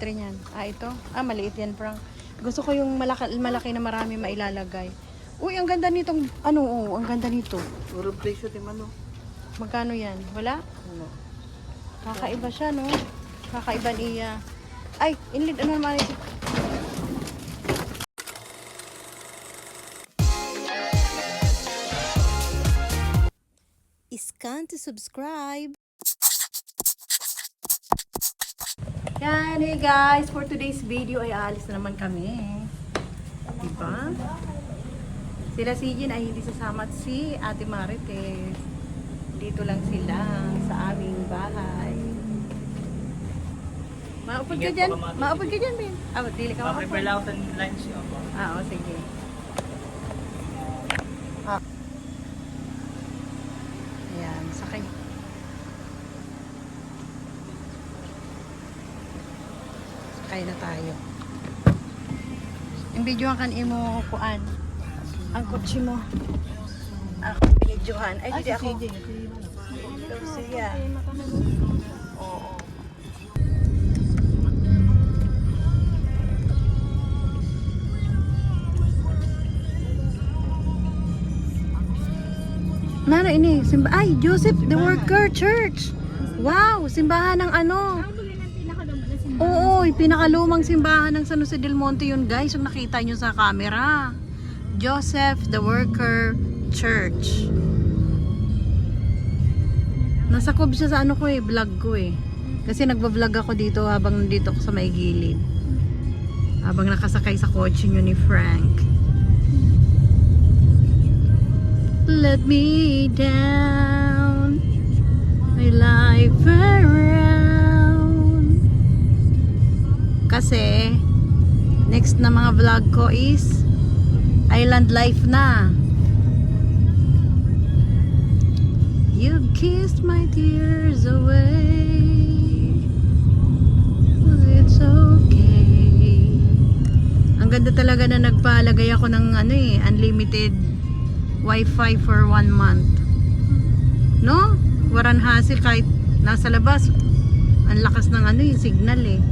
Yan. Ito. Maliit yan, Frank. Gusto ko yung malaki na marami mailalagay. Uy, ang ganda nitong, ang ganda nito. Puro presyo, timano. Magkano yan? Wala? Ano? Kakaiba siya, no? Kakaiba niya. Ay, inlit, ano naman ito? Scan to subscribe. Yan, hey guys, for today's video ay aalis na naman kami. Diba? Sila si Jin ay hindi sasama at si Ate Marites. Dito lang sila sa aming bahay. Maupod ka dyan? Maupod ka dyan, Ben? Dili ka maupod. Ma-prepare lang ako ng lunch. Sige. Ayan, sakay. Sakay na tayo. Yung videohan kan imo kuan. Ang kotse mo. Ako binidyohan. Ay, hindi ako. Ito siya. Oo. Nano ini? Ay, Joseph the Worker Church. Wow, simbahan ng ano? Oo, yung pinakalumang simbahan ng San Jose del Monte yun, guys. Yung nakita nyo sa camera. Joseph the Worker Church. Nasa kob siya sa vlog ko eh. Kasi nagba-vlog ako dito habang nandito ako sa may gilid. Habang nakasakay sa kotse nyo ni Frank. Let me down, my life around. Kasi next na mga vlog ko is island life na. You kissed my tears away. It's okay. Ang ganda talaga na nagpalagay ako ng unlimited Wi-Fi for 1 month. No? Waran hassle kahit nasa labas. Ang lakas ng signal eh.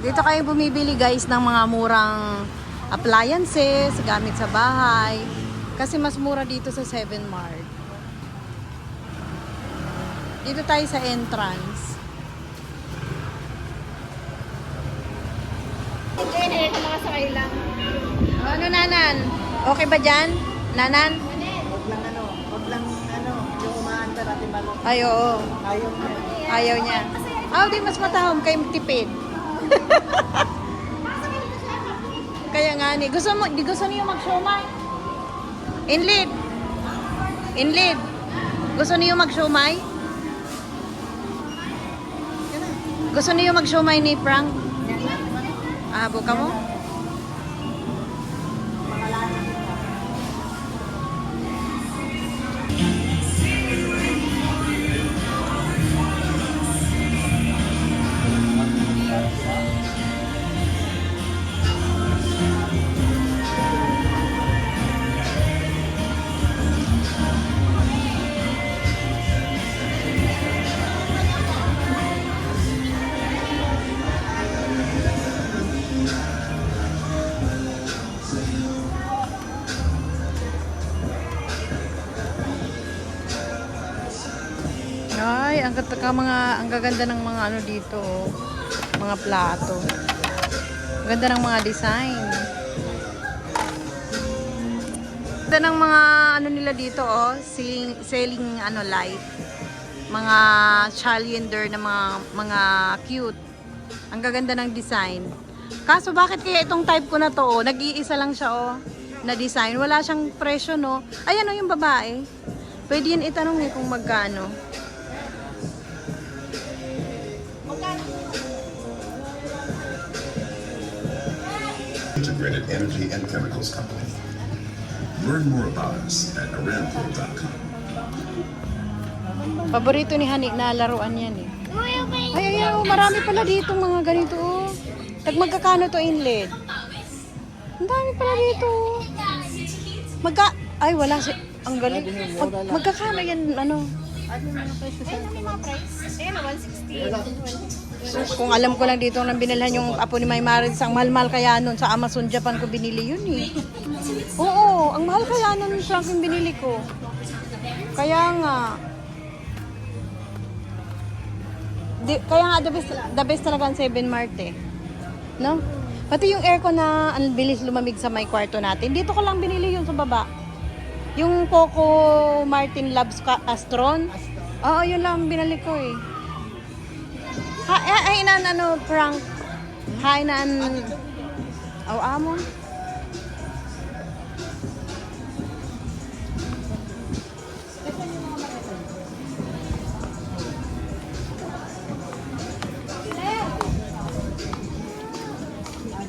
Dito kayo bumibili guys ng mga murang appliances, gamit sa bahay. Kasi mas mura dito sa 7 Mart. Dito tayo sa entrance. Hindi, kumakasakay lang. Ano nanan? Okay ba dyan? Nanan? Wag lang yung umaandar at timano. Ay, oo. Ayaw niya. Ayaw niya. Di mas matahom kay tipid. Kaya nga ni, gusto niyo mag-siomay? Inlid. Gusto niyo mag-siomay? Gusto niyo mag-siomay ni Frank? Buka mo? Ay, ang gaganda ng mga dito, mga plato. Ang ganda ng mga design. Ganda ng mga nila dito, selling light. Mga challenger na mga cute. Ang gaganda ng design. Kaso bakit kaya itong type ko na to, nag-iisa lang siya na design. Wala siyang presyo, no. Ayan yung babae. Pwede yun itanong kung magkano. Integrated Energy and Chemicals Company. Learn more about us at aramco.com. Paborito ni Hani na laruan yan eh. Ay, marami pala dito mga ganito. Oh. Magkakano to inlet? Ang dami pala dito. Ay, wala si... Ang galing. Magkakano yan, ano? Ano mga presyo sa Ayun na, 160. Kung alam ko lang dito nang binilhan yung apo ni May Maris, ang mahal-mahal kaya nun sa Amazon Japan ko binili yun eh. Oo, ang mahal kaya nun sa akin binili ko. Kaya nga. Kaya nga the best talaga ang 7 Mart eh. No? Pati yung aircon na ang bilis lumamig sa may kwarto natin. Dito ko lang binili yun sa baba. Yung Coco Martin Labs Astron. Oo, yun lang binili ko eh. Ay na ano prank. Hay na amon.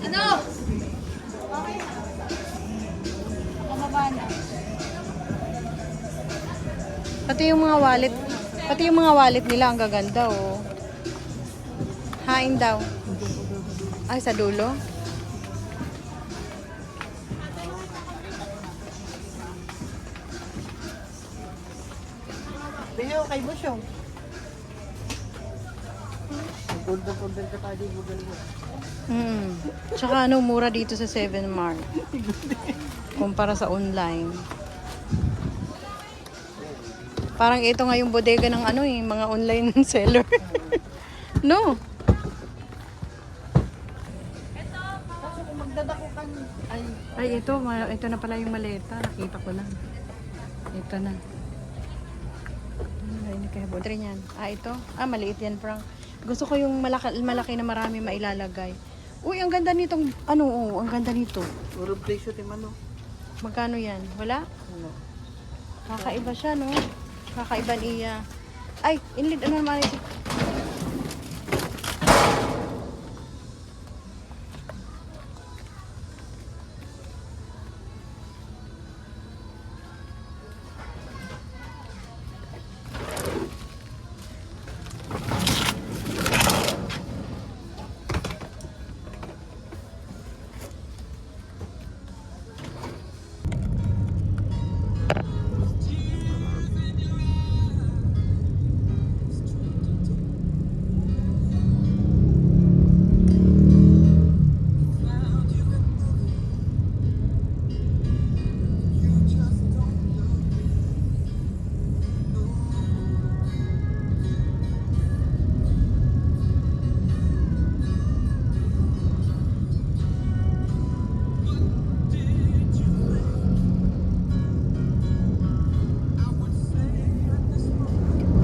Ano? Pati yung mga wallet nila ang gaganda oh. Hain daw. Ay, sa dulo. Biyo kay Busyong. Punta ka tayo di Google mo. Tsaka ano, mura dito sa 7 Mart. Kumpara sa online. Parang ito nga yung bodega ng ano eh, mga online seller. No? Kaso kung magdadako ka Ay, ito na pala yung maleta. Nakita ko lang. Ito na. Ay, hindi kaya bodre niyan. Ito. Maliit yan, Frank. Gusto ko yung malaki na marami mailalagay. Uy, ang ganda nitong, ang ganda nito. puro presyo timano. Magkano yan? Wala? Ano? Kakaiba siya, no? Kakaiba niya. Ay, inlid, ano naman ito?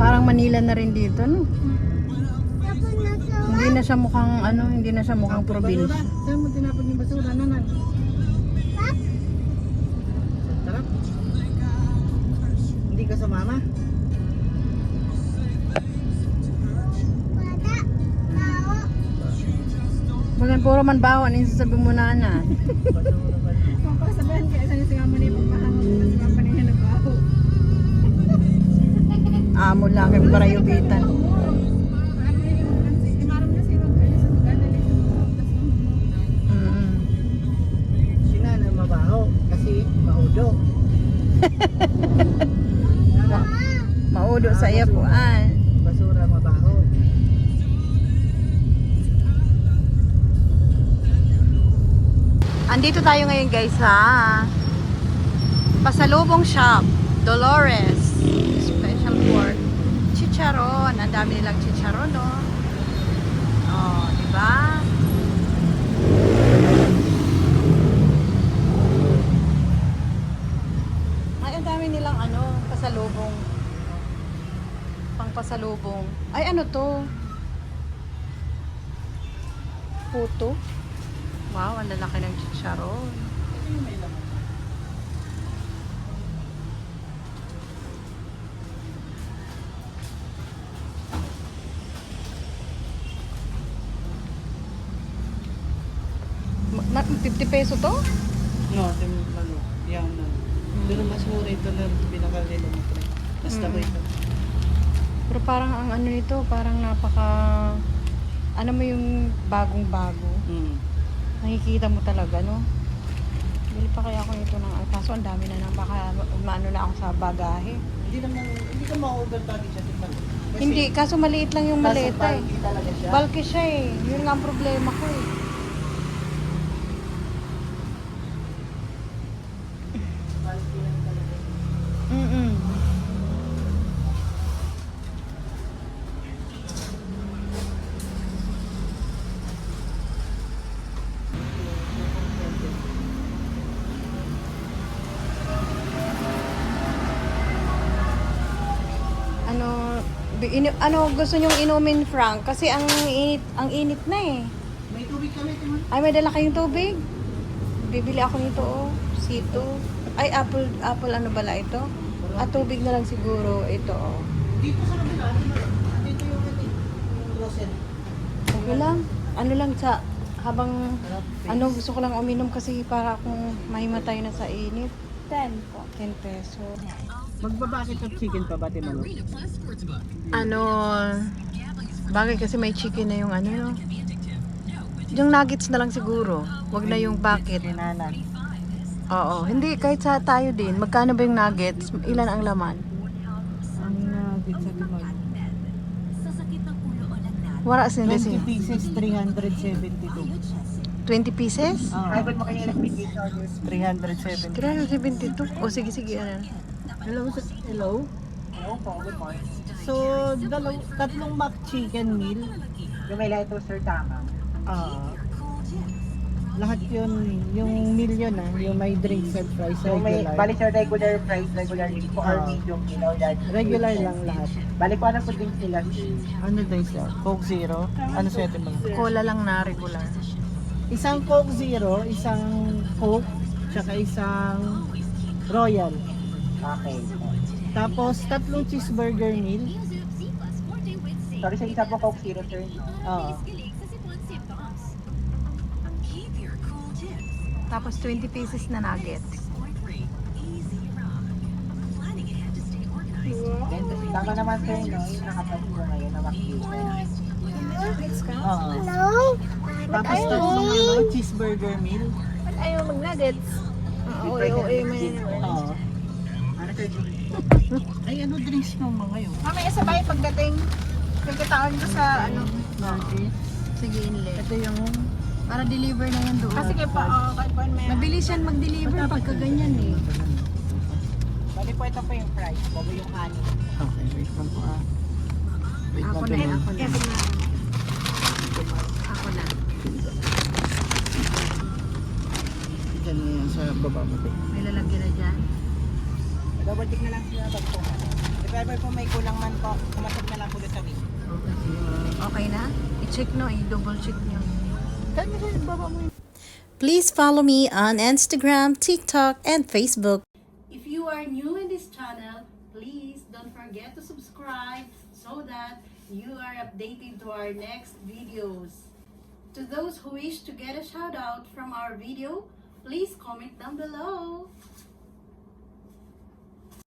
Parang Manila na rin dito, no? Hindi na siya mukhang probinsya. Saan mo tinapon yung basura, nanan? Sarap. Hindi ka sa mama? Bagan puro man bawa, ano yung sasabi mo na na? Basura ba? Kung pasabahan ka, isang singa mo na yung pagpahangot na singa pa niya na baho. Amo lang yung parayubitan. Sina na mabaho kasi maudo. Maudo sa iya po. Basura mabaho. Andito tayo ngayon guys sa pasalubong shop, Dolores. Special for chicharon. Ang dami nilang chicharon, no? Oh, di ba? Ay, ang dami nilang pasalubong. Pangpasalubong. Ay, ano to? Puto. Wow, ang lalaki ng chicharon. Ma 50 peso to? No, ano, yan na. Pero mas mura ito na pinakali ng pre. Basta ko ito. Pero parang ang ano nito, parang napaka, ano mo yung bagong-bago. Nakikita mo talaga, no? Bili pa kaya ako nito ng, kaso ang dami na nang baka maano na ako sa bagahe. Hindi ka ma-overbody siya. Diba? Kasi, Hindi, kaso maliit lang yung kaso maleta eh. bulky talaga siya. Bulky siya eh. Yun nga ang problema ko eh. Bulky lang talaga. Mm-mm. Ano gusto nyong inumin, Frank? Kasi ang init na eh. May tubig kami, Timon. Ay, may dala kayong tubig? Bibili ako nito, oh. Sito. Ay, apple ano bala ito? At tubig na lang siguro ito, oh. Dito sa kabila, dito yung grocery. Okay lang. Ano lang sa habang gusto ko lang uminom kasi para akong mahimatay na sa init. 10 po. 10 pesos. Magbabucket of chicken pa ba, Timon? Bagay kasi may chicken na yung ano, no? Yung nuggets na lang siguro. Wag na yung bucket. Binanan. Oo. Hindi, kahit sa tayo din. Magkano ba yung nuggets? Ilan ang laman? Ang nuggets sa Timon. Wala sila 20 pieces, 372. 20 pieces? Private mo kanya nag-picture. 370. 372. O sige, ano. Hello? Hello? So, tatlong mac chicken meal. Yung may lighter sir, tama. Lahat yun, yung meal yun yung may drinks and fries, So may, regular. bali sir, regular price, regular drinks po, or medium meal, or large. Regular lang lahat. Bali ko ano po drinks nila. Ano drinks yan? Coke Zero? Ano sete mo? Cola lang na regular. Isang Coke Zero, isang Coke, tsaka isang Royal. Okay. Tapos, tatlong cheeseburger meal. Sorry sa isa po Coke Zero sir. Oo. Tapos 20 pieces na nuggets. Then, tama naman sir, no? Yung nakapansin ko ngayon na mac chicken. Oo. Tapos, tatlong cheeseburger meal. Ayaw mag-nuggets. Oo. Ano sir? Ay, ano drinks mo mga yun? Mamaya sabay pagdating. Pagkataon ko sa ano. Sige, inlet. Ito yung Para deliver na yan doon. Kasi kaya pa, kahit pa may... Mabilis yan mag-deliver pagka ganyan eh. Bali po ito po yung price, bago yung honey. okay, wait lang po Wait Ako lang na, po. ako na. Ako na. Diyan na yan sa baba mo. May lalagyan na dyan. Double check na lang sila pag po. If ever po may kulang man po, kumasok na lang po sa week. Okay na? I-check no, i-double check nyo. Please follow me on Instagram, TikTok, and Facebook. If you are new in this channel, please don't forget to subscribe so that you are updated to our next videos. To those who wish to get a shout out from our video, please comment down below.